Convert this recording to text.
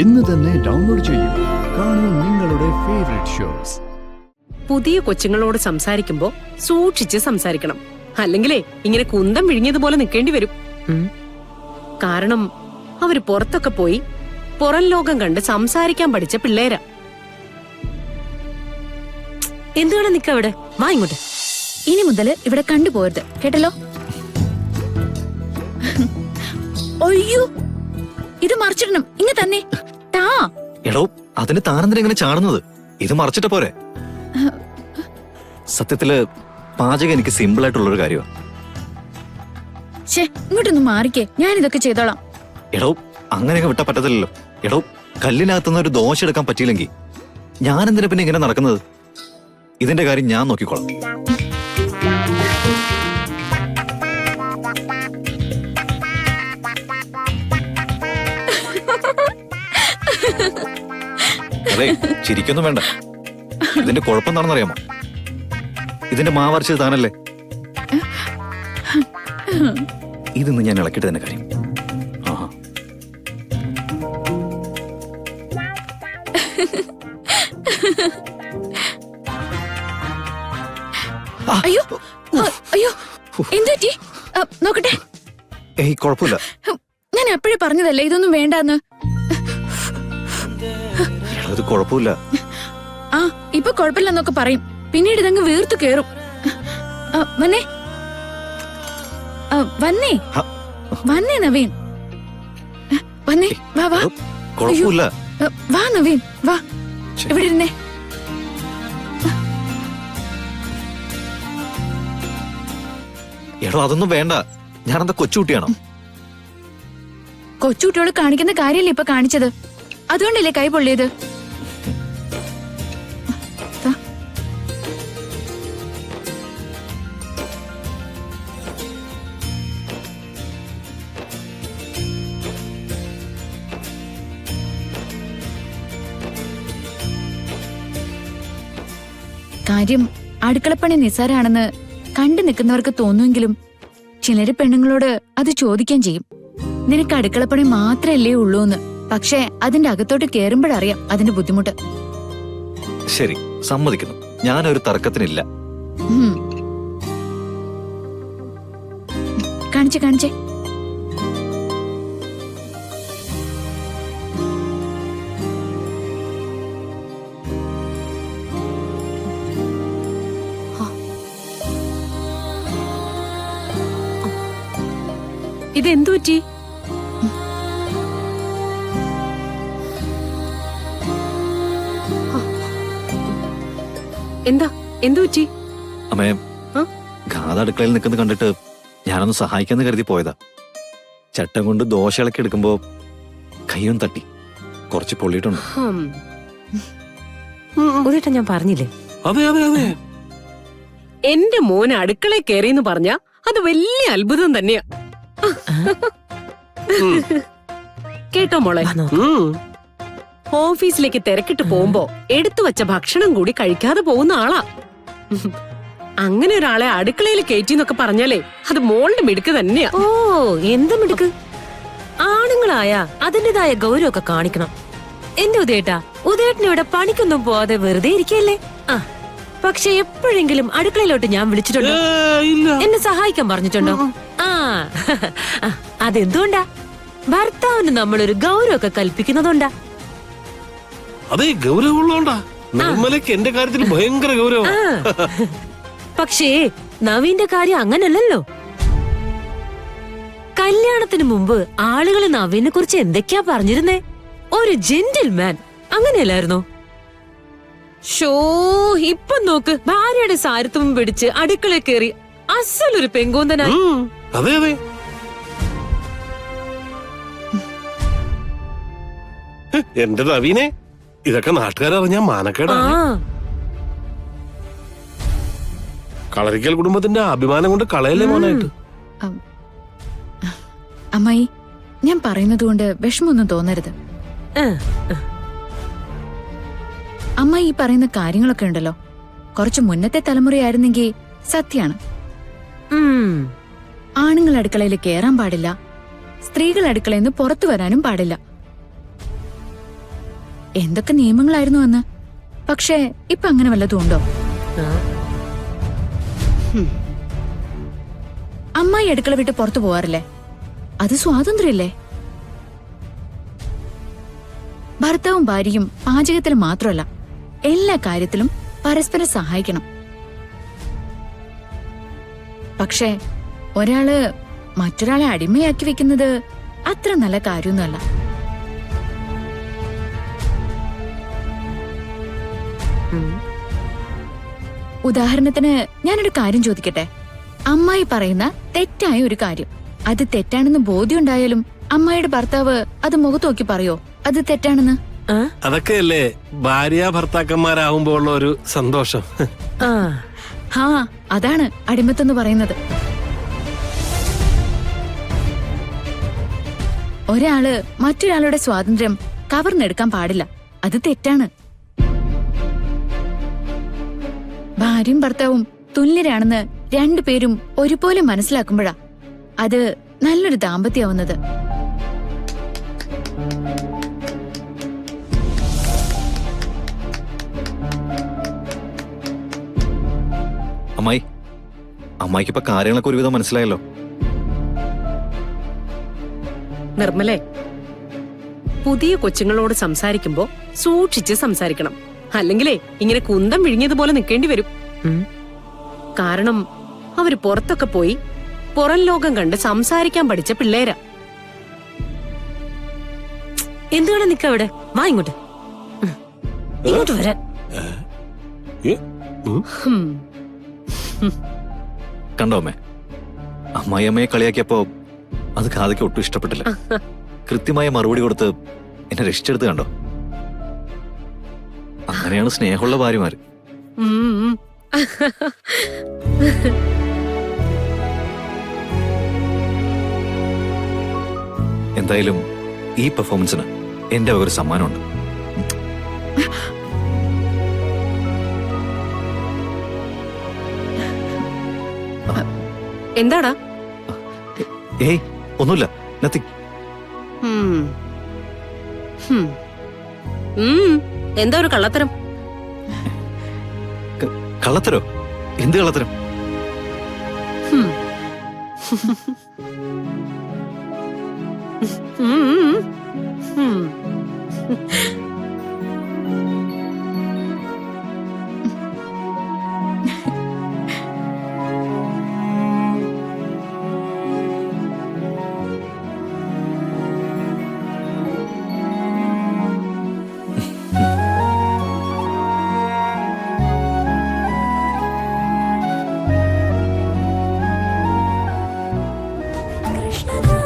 ഇന്ന് തന്നെ ഡൗൺലോഡ് ചെയ്യൂ. കാണൂ നിങ്ങളുടെ ഫേവറേറ്റ് ഷോസ്. പുതിയ കൊച്ചുങ്ങളോട് സംസാരിക്കുമ്പോ സൂക്ഷിച്ച് സംസാരിക്കണം. അല്ലെങ്കിലേ ഇങ്ങനെ കുന്തം വിഴുങ്ങിയതുപോലെ നിൽക്കേണ്ടി വരും. കാരണം അവര് പുറത്തൊക്കെ പോയി പുറം ലോകം കണ്ട് സംസാരിക്കാൻ പഠിച്ച പിള്ളേരാ. എന്തുകൊണ്ട് നിക്കവിടെ? വാ ഇങ്ങോട്ട്. ഇനി മുതല് ഇവിടെ കണ്ടുപോകരുത്, കേട്ടല്ലോ? ഒയ്യോ, ഇത് മറിച്ചിടണം. ഇങ്ങ തന്നെ താ. എടോ, അതിന് താനെന്തിനാ ഇങ്ങനെ ചാടുന്നത്? ഇത് മറിച്ചിട്ട പോരെ? സത്യത്തില് പാചകം എനിക്ക് സിമ്പിൾ ആയിട്ടുള്ളൊരു കാര്യമാണ്. ഇങ്ങോട്ടൊന്ന് മാറിക്കേ, ഞാൻ ഇതൊക്കെ ചെയ്തോളാം. എടോ, അങ്ങനെയൊക്കെ വിട്ടാ പറ്റത്തില്ലല്ലോ. എടോ, കല്ലിനകത്തുനിന്ന് ഒരു ദോശ എടുക്കാൻ പറ്റിയില്ലെങ്കിൽ ഞാൻ എന്തിനാ പിന്നെ ഇങ്ങനെ നടക്കുന്നത്? ഇതിന്റെ കാര്യം ഞാൻ നോക്കിക്കോളാം. അതെ, ചിരിക്കൊന്നും വേണ്ട. ഇതിന്റെ കുഴപ്പം എന്താണെന്നറിയാമോ? ഇതിന്റെ മാവരച്ചത് താനല്ലേ. ഇതൊന്ന് ഞാൻ ഇളക്കിട്ട് തന്നെ കാര്യം. അയ്യോ അയ്യോ, എന്തുപറ്റി? നോക്കട്ടെ. ഏയ്, കുഴപ്പമില്ല. ഞാൻ എപ്പോഴും പറഞ്ഞതല്ലേ ഇതൊന്നും വേണ്ടാന്ന്. അത് കുഴപ്പമില്ല. ആ, ഇപ്പൊ കുഴപ്പമില്ലെന്നൊക്കെ പറയും, പിന്നീട് ഇതങ്ങ് വീർത്തു കേറും. വന്നേ വന്നേ വന്നേ നവീൻ, വന്നേ. വാ വാ. കുഴപ്പമില്ല. വാ നവീൻ, വാ. ഇവിടെ ഇരുന്നേ. എടോ, അതൊന്നും വേണ്ട. ഞാനെന്താ കൊച്ചുകുട്ടിയാണോ? കൊച്ചുകുട്ടിയോട് കാണിക്കുന്ന കാര്യല്ലേ ഇപ്പൊ കാണിച്ചത്? അതുകൊണ്ടല്ലേ കൈ പൊള്ളിയത്? കാര്യം അടുക്കളപ്പണി നിസ്സാരാണെന്ന് കണ്ടു നിൽക്കുന്നവർക്ക് തോന്നുമെങ്കിലും ചിലര് പെണ്ണുങ്ങളോട് അത് ചോദിക്കാൻ ചെയ്യും. നിനക്ക് അടുക്കളപ്പണി മാത്രല്ലേ ഉള്ളൂന്ന്. പക്ഷേ അതിന്റെ അകത്തോട്ട് കേറുമ്പോഴറിയാം അതിന്റെ ബുദ്ധിമുട്ട്. ശരി, സമ്മതിക്കുന്നു. ഞാനൊരു തർക്കത്തിനില്ല. കാണിച്ചേ കാണിച്ചേ. ഇതെന്തു പറ്റി? എന്താ എന്തു പറ്റി? അമ്മേ, ഗാഥ അടുക്കളയിൽ നിൽക്കുന്നത് കണ്ടിട്ട് ഞാനൊന്ന് സഹായിക്കാന്ന് കരുതി പോയതാ. ചട്ടം കൊണ്ട് ദോശ ഇളക്കി എടുക്കുമ്പോ കയ്യും തട്ടി കുറച്ച് പൊള്ളിയിട്ടുണ്ട്. ഉദിട്ട ഞാൻ പറഞ്ഞില്ലേ? അതെ അതെ അതെ, എന്റെ മോന് അടുക്കളയിൽ കയറിയെന്ന് പറഞ്ഞ അത് വലിയ അത്ഭുതം തന്നെയാ. കേട്ടോ മോളെ, ഓഫീസിലേക്ക് തിരക്കിട്ട് പോകുമ്പോ എടുത്തു വെച്ച ഭക്ഷണം കൂടി കഴിക്കാതെ പോകുന്ന ആളാ. അങ്ങനെ ഒരാളെ അടുക്കളയിൽ കയറ്റിന്നൊക്കെ പറഞ്ഞാലേ അത് മോളുടെ മിടുക്ക് തന്നെയാ. ഓ, എന്ത് മിടുക്ക്! ആണുങ്ങളായ അതിന്റേതായ ഗൗരവമൊക്കെ കാണിക്കണം. എന്റെ ഉദയേട്ടന് ഇവിടെ പണിക്കൊന്നും പോവാതെ വെറുതെ ഇരിക്കല്ലേ? ആ, പക്ഷെ എപ്പോഴെങ്കിലും അടുക്കളയിലോട്ട് ഞാൻ വിളിച്ചിട്ടുണ്ടോ? എന്നെ സഹായിക്കാൻ പറഞ്ഞിട്ടുണ്ടോ? ആ, അതെന്തുകൊണ്ടാ? ഭർത്താവിന് നമ്മളൊരു ഗൗരവമൊക്കെ കൽപ്പിക്കുന്നതുകൊണ്ടാ. അതെ, ഗൗരവമുള്ളതുകൊണ്ടാ. നിർമ്മലയ്ക്ക് എന്റെ കാര്യത്തിൽ ഭയങ്കര ഗൗരവം. പക്ഷേ നവീന്റെ കാര്യം അങ്ങനല്ലല്ലോ. കല്യാണത്തിന് മുമ്പ് ആളുകൾ നവീനെ കുറിച്ച് എന്തൊക്കെയാ പറഞ്ഞിരുന്നേ? ഒരു ജെന്റിൽമാൻ, അങ്ങനെയല്ലായിരുന്നോ? ഷോ, ഇപ്പൊ നോക്ക്, ഭാര്യയുടെ സാരത്വം പിടിച്ച് അടുക്കളയിൽ കയറി അസലൊരു പെങ്കോന്തനായി. അതെ അതെ, എന്റെ നവീനെ ഇതൊക്കെ നാട്ടുകാരറിഞ്ഞാ മാനക്കേടാണ്. കളരിക്കൽ കുടുംബത്തിന്റെ അഭിമാനം കൊണ്ട് കളയല്ലേ മോനായിട്ട്. അമ്മായി, ഞാൻ പറയുന്നത് കൊണ്ട് വിഷമൊന്നും തോന്നരുത്. അമ്മായി ഈ പറയുന്ന കാര്യങ്ങളൊക്കെ ഉണ്ടല്ലോ, കുറച്ച് മുന്നത്തെ തലമുറയായിരുന്നെങ്കിൽ സത്യാണ്. ആണുങ്ങൾ അടുക്കളയിൽ കേറാൻ പാടില്ല, സ്ത്രീകൾ അടുക്കളയിൽ നിന്ന് പുറത്തു വരാനും പാടില്ല. എന്തൊക്കെ നിയമങ്ങളായിരുന്നു അന്ന്. പക്ഷേ ഇപ്പൊ അങ്ങനെ വല്ലതും ഉണ്ടോ? ആ, അമ്മായി അടുക്കള വിട്ട് പുറത്തു പോവാറില്ലേ? അത് സ്വാതന്ത്ര്യമല്ലേ? ഭർത്താവും ഭാര്യയും പാചകത്തിൽ മാത്രമല്ല, എല്ലാ കാര്യത്തിലും പരസ്പരം സഹായിക്കണം. പക്ഷേ ഒരാള് മറ്റൊരാളെ അടിമയാക്കി വെക്കുന്നത് അത്ര നല്ല കാര്യമൊന്നുമല്ല. ഉദാഹരണത്തിന് ഞാനൊരു കാര്യം ചോദിക്കട്ടെ. അമ്മായി പറയുന്ന തെറ്റായ ഒരു കാര്യം, അത് തെറ്റാണെന്ന് ബോധ്യമുണ്ടായാലും അമ്മായിയുടെ ഭർത്താവ് അത് മുഖത്ത് നോക്കി പറയോ അത് തെറ്റാണെന്ന്? ആ, അതൊക്കെയല്ലേ ഭാര്യ ഭർത്താക്കന്മാരാവുമ്പോ ഉള്ള ഒരു സന്തോഷം. ആ. ഹാ, അതാണ് അടിമത്തെന്ന് പറയുന്നത്. ഒരാള് മറ്റൊരാളുടെ സ്വാതന്ത്ര്യം കവർന്നെടുക്കാൻ പാടില്ല, അത് തെറ്റാണ്. ഭാര്യയും ഭർത്താവും തുല്യരാണെന്ന് രണ്ടുപേരും ഒരുപോലെ മനസ്സിലാക്കുമ്പോഴാ അത് നല്ലൊരു ദാമ്പത്യമാവുന്നത്. അമ്മായിക്ക് ഇപ്പൊ കാര്യങ്ങളൊക്കെ ഒരുവിധം മനസ്സിലായല്ലോ. നിർമ്മലേ, പുതിയ കൊച്ചുങ്ങളോട് സംസാരിക്കുമ്പോ സൂക്ഷിച്ച് സംസാരിക്കണം. അല്ലെങ്കിലേ ഇങ്ങനെ കുന്തം വിഴുങ്ങിയതുപോലെ നിൽക്കേണ്ടി വരും. കാരണം അവര് പുറത്തൊക്കെ പോയി പുറം ലോകം കണ്ട് സംസാരിക്കാൻ പഠിച്ച പിള്ളേരാ. എന്തുകൊണ്ട് നിക്ക അവിടെ? വാ ഇങ്ങോട്ട്. ഇങ്ങോട്ട് വരാൻ. ഹും. കണ്ടോ അമ്മേ, അമ്മായിയമ്മയെ കളിയാക്കിയപ്പോ അത് കാതയ്ക്ക് ഒട്ടും ഇഷ്ടപ്പെട്ടില്ല. കൃത്യമായ മറുപടി കൊടുത്ത് എന്നെ രക്ഷിച്ചെടുത്ത് കണ്ടോ. അങ്ങനെയാണ് സ്നേഹമുള്ള ഭാര്യമാര്. ഉം. എന്തായാലും ഈ പെർഫോമൻസിന് എന്റെ വക ഒരു സമ്മാനമുണ്ട്. എന്താടാ? ഏയ് ഒന്നുമില്ല, നത്തിങ്. ഉം. ഹും. ഉം. എന്താ ഒരു കള്ളത്തരം? കള്ളത്തരോ? എന്ത് കള്ളത്തരം? ഹും. ഉം. ഉം. കൃഷ്ണദാ